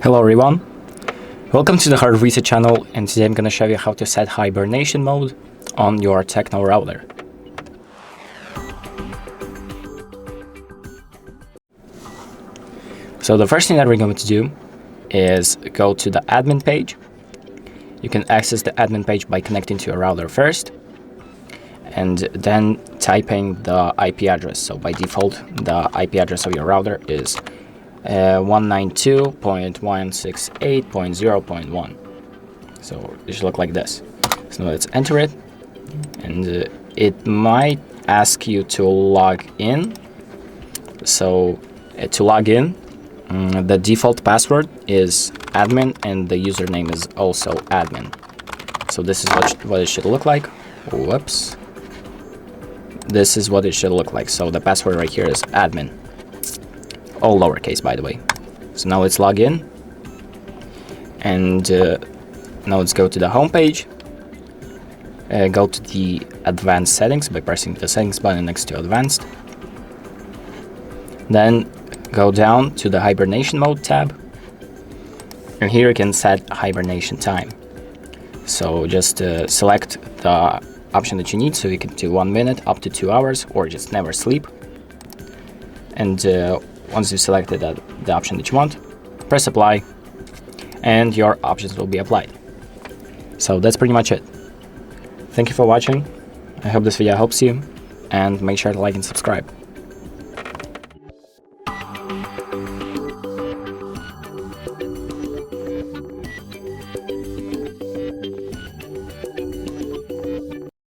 Hello everyone, welcome to the Hard Reset channel, and today I'm going to show you how to set hibernation mode on your TECNO router. So the first thing that we're going to do is go to the admin page. You can access the admin page by connecting to your router first and then typing the IP address. So by default, the IP address of your router is 192.168.0.1. So it should look like this. So let's enter it, and it might ask you to log in. So to log in, the default password is admin and the username is also admin. So this is what it should look like. Whoops. This is what it should look like. So the password right here is admin. All lowercase, by the way. So now let's log in, and now let's go to the home page. Go to the advanced settings by pressing the settings button next to advanced. Then go down to the hibernation mode tab, and here you can set hibernation time. So just select the option that you need, so you can do 1 minute up to 2 hours, or just never sleep. And once you've selected the option that you want, press apply, and your options will be applied. So that's pretty much it. Thank you for watching. I hope this video helps you, and make sure to like and subscribe.